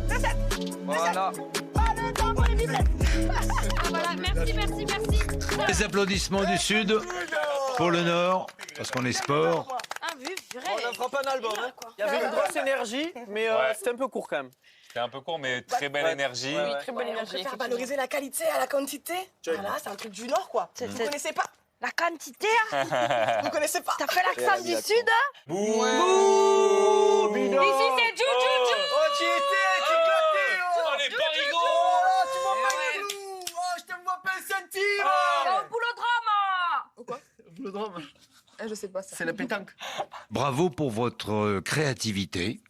2-7. Voilà. Pas le temps pour les pipettes. Ah voilà, merci. Les applaudissements du Sud pour le Nord, parce qu'on est sport. Ah, vu, On ne fera pas un album. Il y avait une grosse énergie, mais c'était un peu court quand même. C'était un peu court, mais très belle énergie. Oui, très bonne énergie. Faire valoriser la qualité à la quantité. Voilà, c'est un truc du Nord, quoi. Vous connaissez pas La quantité, Vous connaissez pas t'as fait l'accent du Sud, Bouh. Ici, c'est Djou. Oh, tu étais éclaté. On est pas rigolo. Tu m'en parles de nous. Oh, je te vois pas un centime. Au boulodrome. Boulodrome. Je sais pas ça. C'est la pétanque. Bravo pour votre créativité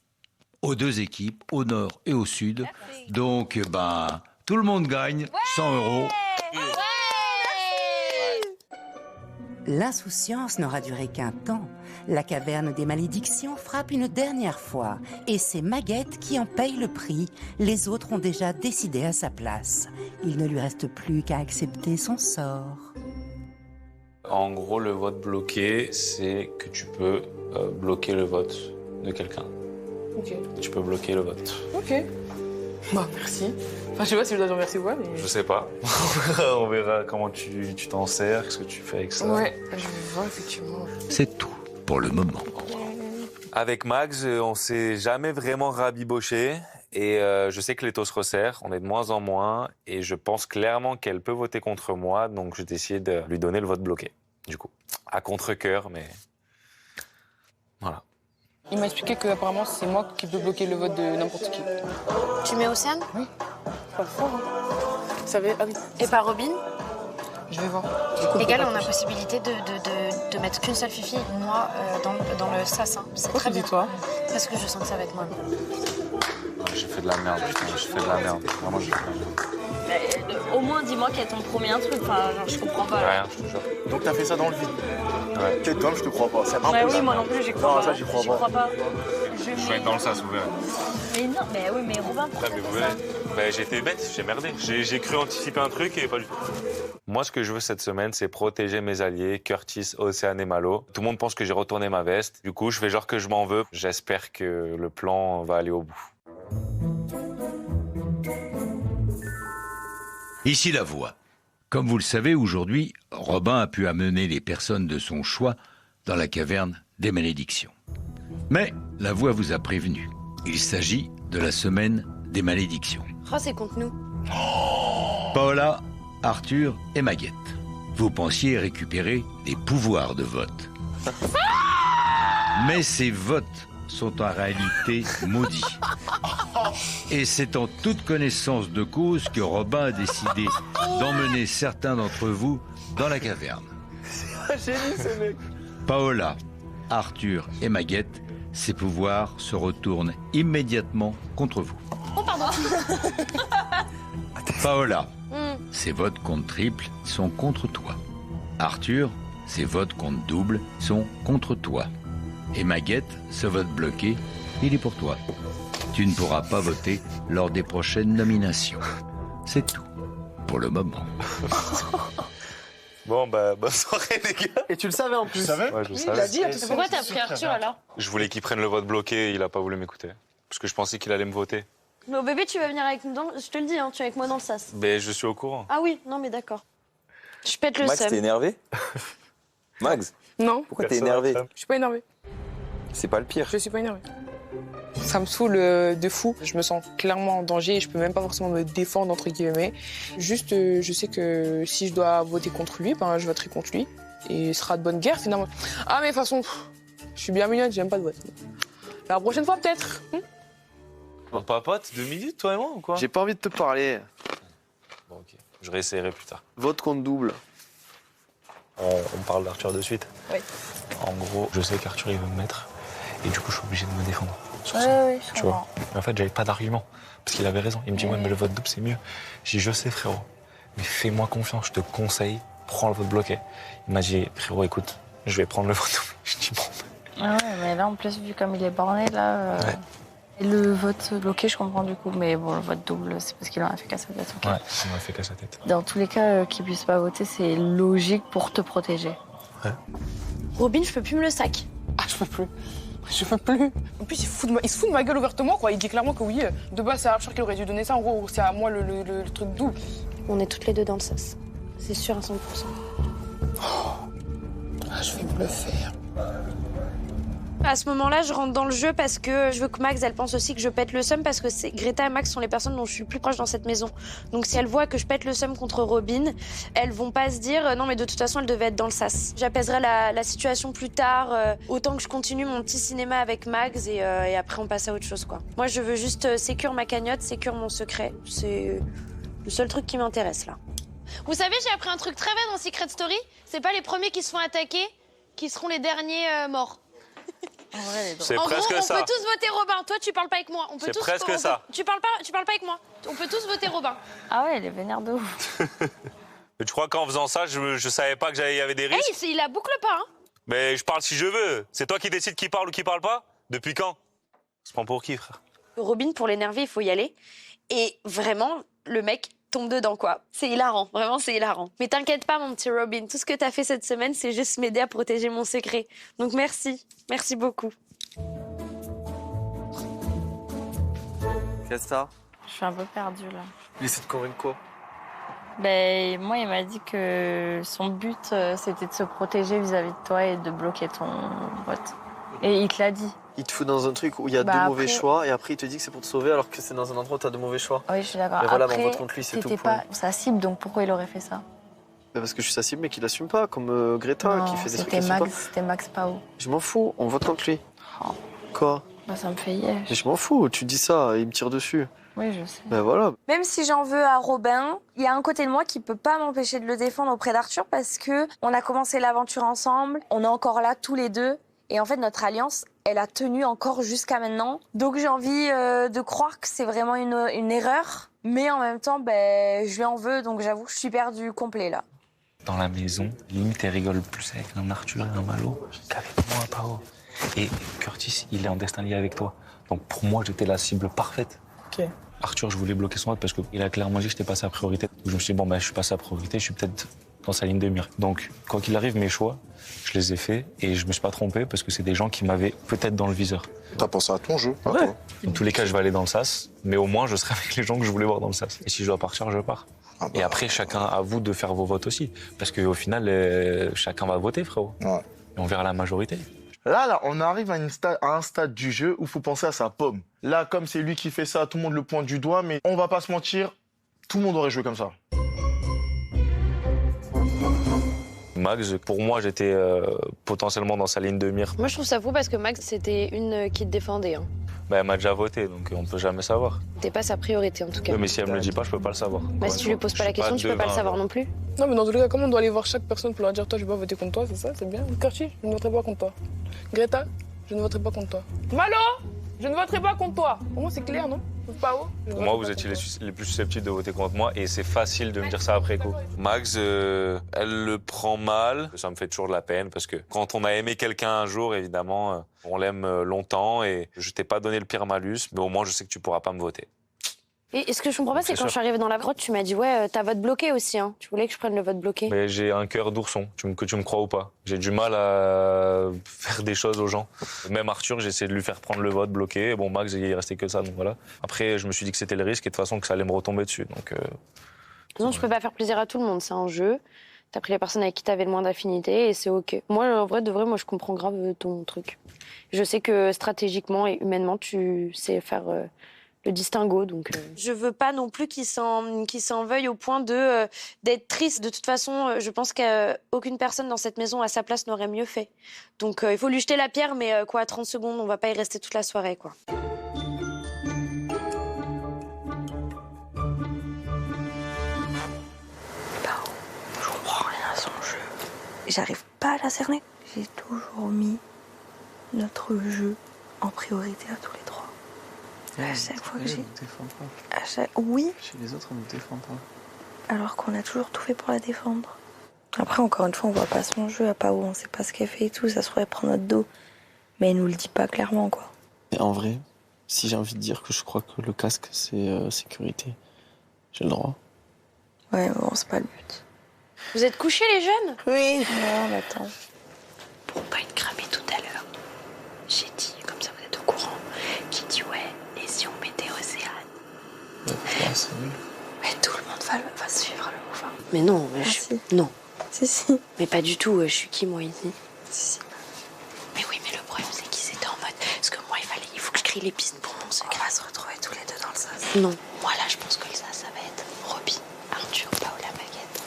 aux deux équipes, au nord et au sud. Donc, ben, tout le monde gagne 100 €. L'insouciance n'aura duré qu'un temps. La caverne des malédictions frappe une dernière fois. Et c'est Maguette qui en paye le prix. Les autres ont déjà décidé à sa place. Il ne lui reste plus qu'à accepter son sort. En gros, le vote bloqué, c'est que tu peux bloquer le vote de quelqu'un. Ok. Tu peux bloquer le vote. Ok. Bah, merci. Enfin, je sais pas si je dois dire merci ou quoi, mais... Je sais pas. On verra comment tu t'en sers, qu'est-ce que tu fais avec ça. Ouais, je vais voir, effectivement. C'est tout pour le moment. Avec Max, on s'est jamais vraiment rabiboché. Et je sais que l'étau se resserre, on est de moins en moins. Et je pense clairement qu'elle peut voter contre moi. Donc je vais essayer de lui donner le vote bloqué, du coup. À contre-cœur, mais... Voilà. Il m'a expliqué qu'apparemment, c'est moi qui peux bloquer le vote de n'importe qui. Tu mets Océane? Oui. Pas fort, hein. Vous savez, ah oui. Et pas Robin? Je vais voir. Égal, on a possibilité de mettre qu'une seule Fifi, moi, dans le sas. Hein. C'est très bien. Dis-toi. Parce que je sens que ça va être moi. J'ai fait de la merde, putain, j'ai fait de la merde. Vraiment, j'ai fait de la merde. Au moins, dis-moi qu'elle t'en promet un truc. Enfin, genre, je comprends pas. Rien, je te jure. Donc t'as fait ça dans le vide. Ouais. Quel homme, je te crois pas. C'est Ouais, impossible. oui, moi non plus, j'y crois Non, pas. ça, j'y crois pas. Je vais être dans le sas, vous verrez. Mais non, mais oui, mais Robin, pourquoi Ouais, mais t'as vous fait verrez. ça? Bah, j'ai été bête, j'ai merdé. J'ai cru anticiper un truc et pas du tout. Moi, ce que je veux cette semaine, c'est protéger mes alliés, Curtis, Océane et Malo. Tout le monde pense que j'ai retourné ma veste. Du coup, je fais genre que je m'en veux. J'espère que le plan va aller au bout. Ici la voix. Comme vous le savez, aujourd'hui, Robin a pu amener les personnes de son choix dans la caverne des malédictions. Mais la voix vous a prévenu. Il s'agit de la semaine des malédictions. Oh, c'est contre nous. Paola, Arthur et Maguette. Vous pensiez récupérer des pouvoirs de vote. Mais ces votes sont en réalité maudits. Et c'est en toute connaissance de cause que Robin a décidé d'emmener certains d'entre vous dans la caverne. C'est un génie, ce mec. Paola, Arthur et Maguette, ces pouvoirs se retournent immédiatement contre vous. Oh, pardon. Paola, ses votes contre triple sont contre toi. Arthur, ses votes contre double sont contre toi. Et Maguette, ce vote bloqué, il est pour toi. Tu ne pourras pas voter lors des prochaines nominations. C'est tout pour le moment. Bon, bah, bonne soirée, les gars. Et tu le savais en plus. Tu savais? Ouais, je le savais. Il a dit. Pourquoi t'as pris Arthur alors? Je voulais qu'il prenne le vote bloqué et il a pas voulu m'écouter. Parce que je pensais qu'il allait me voter. Mais au bébé, tu vas venir avec nous dans... Je te le dis, hein, tu es avec moi dans le sas. Mais je suis au courant. Ah oui, non mais d'accord. Je pète le Max, seum. t'es énervé? Max, Non. pourquoi t'es énervé? Je suis pas énervée. C'est pas le pire. Je suis pas énervée. Ça me saoule de fou. Je me sens clairement en danger et je peux même pas forcément me défendre, entre guillemets. Juste, je sais que si je dois voter contre lui, ben, je voterai contre lui. Et ce sera de bonne guerre, finalement. Ah, mais de toute façon, je suis bien mignonne, j'aime pas de vote. La prochaine fois, peut-être. On papote 2 minutes, toi et moi, ou quoi? J'ai pas envie de te parler. Bon, ok. Je réessayerai plus tard. Vote contre double. On parle d'Arthur de suite. Oui. En gros, je sais qu'Arthur, il veut me mettre. Et du coup, je suis obligé de me défendre. Oui, Tu vois. Mais en fait, j'avais pas d'argument. Parce qu'il avait raison. Il me dit, ouais, mais le vote double, c'est mieux. J'ai dit, je sais, frérot. Mais fais-moi confiance, je te conseille, prends le vote bloqué. Il m'a dit, frérot, écoute, je vais prendre le vote double. Je dis, bon. Ah ouais, mais là, en plus, vu comme il est borné, là... Ouais. Et le vote bloqué, je comprends du coup. Mais bon, le vote double, c'est parce qu'il en a fait qu'à sa tête. Okay. Ouais, ça m'a fait qu'à sa tête. Dans tous les cas, qu'il puisse pas voter, c'est logique pour te protéger. Ouais. Robin, je peux plus me le sac. Ah, je peux plus. Je peux plus. En plus, il se fout de ma gueule ouvertement, quoi. Il dit clairement que oui, de base, c'est Arthur qui aurait dû donner ça. En gros, c'est à moi le truc double. On est toutes les deux dans le sas. C'est sûr à 100%. Ah, je vais me le faire. À ce moment-là, je rentre dans le jeu parce que je veux que Max, elle pense aussi que je pète le seum parce que Greta et Max sont les personnes dont je suis le plus proche dans cette maison. Donc si elles voient que je pète le seum contre Robin, elles vont pas se dire non mais de toute façon elle devait être dans le sas. J'apaiserai la situation plus tard, autant que je continue mon petit cinéma avec Max et après on passe à autre chose quoi. Moi je veux juste sécure ma cagnotte, sécure mon secret. C'est le seul truc qui m'intéresse là. Vous savez, j'ai appris un truc très vrai dans Secret Story. C'est pas les premiers qui se font attaquer, qui seront les derniers morts. C'est En presque gros, ça. on peut tous voter Robin. Toi, tu parles pas avec moi. C'est presque ça. Tu parles pas avec moi. On peut tous voter Robin. Ah ouais, elle est vénère de ouf. Mais tu crois qu'en faisant ça, je savais pas qu'il y avait des risques? Hey, il la boucle pas, hein. Mais je parle si je veux. C'est toi qui décides qui parle ou qui parle pas? Depuis quand? On se prend pour qui, frère? Robin, pour l'énerver, il faut y aller. Et vraiment, le mec tombe dedans, quoi. C'est hilarant, vraiment, c'est hilarant. Mais t'inquiète pas, mon petit Robin, tout ce que t'as fait cette semaine, c'est juste m'aider à protéger mon secret. Donc merci beaucoup. Qu'est-ce que t'as? Je suis un peu perdue là. Il essaie de convaincre quoi? Ben, moi, il m'a dit que son but, c'était de se protéger vis-à-vis de toi et de bloquer ton vote. Et il te l'a dit. Il te fout dans un truc où il y a deux mauvais choix et après il te dit que c'est pour te sauver alors que c'est dans un endroit où t'as deux mauvais choix. Oui, je suis d'accord. Mais voilà, après, on vote contre lui, c'est tout. t'étais pas sa cible, donc pourquoi il aurait fait ça? Parce que je suis sa cible mais qu'il assume pas, comme Greta qui fait des trucs qu'il assume pas. C'était Max Pao. Je m'en fous, on vote contre lui. Oh. Quoi? Bah, ça me fait hier. Mais je m'en fous, tu dis ça, il me tire dessus. Oui, je sais. Ben voilà. Même si j'en veux à Robin, il y a un côté de moi qui peut pas m'empêcher de le défendre auprès d'Arthur parce que on a commencé l'aventure ensemble, on est encore là tous les deux et en fait notre alliance, elle a tenu encore jusqu'à maintenant. Donc j'ai envie de croire que c'est vraiment une erreur, mais en même temps, ben je lui en veux donc j'avoue que je suis perdue complet là. Dans la maison, limite elle rigole plus avec un Arthur et un Malo qu'avec moi, Pao. Et Curtis, il est en destin lié avec toi. Donc pour moi, j'étais la cible parfaite. Ok. Arthur, je voulais bloquer son vote parce qu'il a clairement dit que j'étais pas sa priorité. Je me suis dit, bon, ben, je suis pas sa priorité, je suis peut-être dans sa ligne de mire. Donc, quoi qu'il arrive, mes choix, je les ai faits et je me suis pas trompé parce que c'est des gens qui m'avaient peut-être dans le viseur. T'as pensé à ton jeu? Ouais. Dans tous les cas, je vais aller dans le sas, mais au moins, je serai avec les gens que je voulais voir dans le sas. Et si je dois partir, je pars. Et après, chacun à vous de faire vos votes aussi. Parce qu'au final, chacun va voter, frérot. Ouais. Et on verra la majorité. Là, on arrive à un stade du jeu où il faut penser à sa pomme. Là, comme c'est lui qui fait ça, tout le monde le pointe du doigt, mais on va pas se mentir, tout le monde aurait joué comme ça. Max, pour moi, j'étais potentiellement dans sa ligne de mire. Moi, je trouve ça fou parce que Max, c'était une qui te défendait. Hein. Bah, elle m'a déjà voté, donc on peut jamais savoir. T'es pas sa priorité, en tout cas. Ouais, mais si elle me le dit pas, je peux pas le savoir. Bah, si tu lui poses pas la question, tu peux pas le savoir non plus. Non, mais dans tous les cas, comment on doit aller voir chaque personne pour leur dire toi, je vais pas voter contre toi, c'est ça, c'est bien. Curtis, je ne voterai pas contre toi. Greta, je ne voterai pas contre toi. Malo, je ne voterai pas contre toi. Au moins, c'est clair, non? Pao, pour moi, vous étiez les plus susceptibles de voter contre moi et c'est facile de me dire ça après coup. Max, elle le prend mal. Ça me fait toujours de la peine parce que quand on a aimé quelqu'un un jour, évidemment, on l'aime longtemps et je t'ai pas donné le pire malus, mais au moins je sais que tu pourras pas me voter. Et ce que je comprends pas, c'est quand je suis arrivée dans la grotte, tu m'as dit ouais, t'as vote bloqué aussi, hein. Tu voulais que je prenne le vote bloqué. Mais j'ai un cœur d'ourson, que tu me crois ou pas. J'ai du mal à faire des choses aux gens. Même Arthur, j'ai essayé de lui faire prendre le vote bloqué. Bon, Max, il restait que ça, donc voilà. Après, je me suis dit que c'était le risque et de toute façon que ça allait me retomber dessus. Donc, non, je peux pas faire plaisir à tout le monde, c'est un jeu. T'as pris les personnes avec qui t'avais le moins d'affinité et c'est ok. Moi, en vrai, de vrai, moi, je comprends grave ton truc. Je sais que stratégiquement et humainement, tu sais faire le distinguo, donc... Je veux pas non plus qu'il s'en veuille au point d'être triste. De toute façon, je pense qu'aucune personne dans cette maison à sa place n'aurait mieux fait. Donc il faut lui jeter la pierre, mais quoi, 30 secondes, on va pas y rester toute la soirée, quoi. Je comprends rien à son jeu. J'arrive pas à la cerner. J'ai toujours mis notre jeu en priorité à tous les trois. À chaque fois que j'ai... Oui. Chez les autres, on ne défend pas. Alors qu'on a toujours tout fait pour la défendre. Après, encore une fois, on voit pas son jeu à Pao, on sait pas ce qu'elle fait et tout, ça se pourrait prendre notre dos. Mais elle nous le dit pas clairement, quoi. Et en vrai, si j'ai envie de dire que je crois que le casque, c'est sécurité, j'ai le droit. Ouais, bon, c'est pas le but. Vous êtes couchés, les jeunes? Oui. Non, on attend. Pour pas être cramé tout à l'heure, j'ai dit, comme ça vous êtes au courant, j'ai dit ouais, et si on mettait Océane? C'est nul. Mais tout le monde va suivre le mouvement. Mais non, non. Si. Mais pas du tout, je suis qui, moi, ici? Si. Mais oui, mais le problème, c'est qu'ils étaient en mode, parce que moi, il faut que je crée les pistes pour mon secret. On va se retrouver tous les deux dans le sas. Non. Moi, là, je pense que le sas, ça va être Roby, Arthur, Paola, Baguette.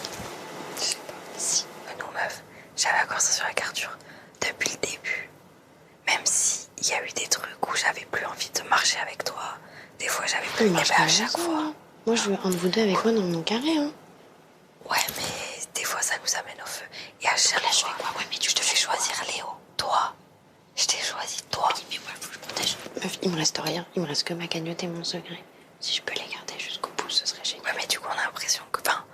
Je sais pas. Si. Non, meuf, j'avais la conversation avec Arthur depuis le début. Même si il y a eu des trucs où j'avais plus envie de marcher avec toi, des fois j'avais plus envie à chaque fois. Moi, je veux un de vous deux avec moi dans mon carré, hein. Ouais, mais des fois fois, ça nous amène au feu. Et à chaque fois, je fais quoi? Ouais, mais tu te fais choisir Léo. Toi. Je t'ai choisi, toi. Mais moi, faut que je protège. Meuf, il me reste rien. Il me reste que ma cagnotte et mon secret. Si je peux les garder jusqu'au bout, ce serait génial. Ouais, mais du coup, on a l'impression que, enfin,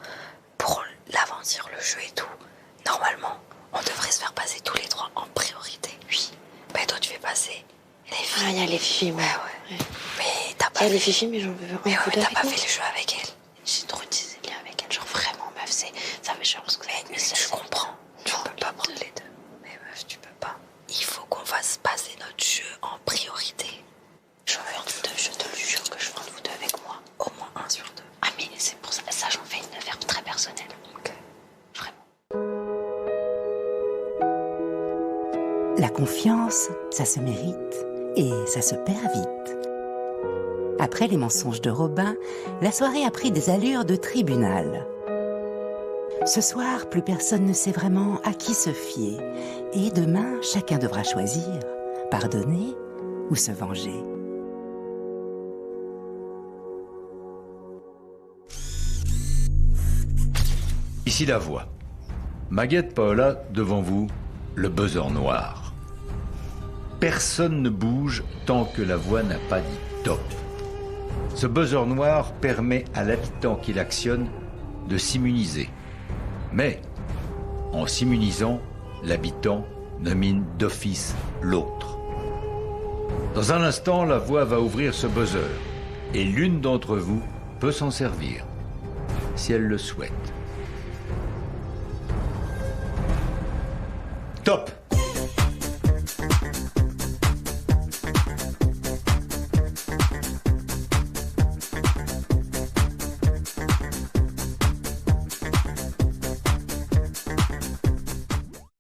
pour l'aventure, le jeu et tout, normalement, on devrait se faire passer tous les trois en priorité. Oui. Bah, toi, tu fais passer les filles. Ah, il y a les filles, ouais. Ouais. Mais t'as pas. Il y a les filles, mais j'en veux Mais un ouais, peu mais t'as pas avec fait nous. le jeu avec elle. J'ai trop utilisé le lien avec elle. Genre vraiment, meuf, c'est. Ça me change parce que Mais je comprends. Tu peux pas prendre les deux. Mais meuf, tu peux pas. Il faut qu'on fasse passer notre jeu en priorité. Je veux un de vous deux, je te le jure que je veux un de vous deux avec moi. Au moins 1 sur 2. Ah, mais c'est pour ça. Ça, j'en fais une verbe très personnelle. Ok. La confiance, ça se mérite et ça se perd vite. Après les mensonges de Robin, la soirée a pris des allures de tribunal. Ce soir, plus personne ne sait vraiment à qui se fier. Et demain, chacun devra choisir, pardonner ou se venger. Ici la voix. Maguette Paola, devant vous, le buzzer noir. Personne ne bouge tant que la voix n'a pas dit top. Ce buzzer noir permet à l'habitant qui l'actionne de s'immuniser. Mais, en s'immunisant, l'habitant nomine d'office l'autre. Dans un instant, la voix va ouvrir ce buzzer et l'une d'entre vous peut s'en servir, si elle le souhaite. Top!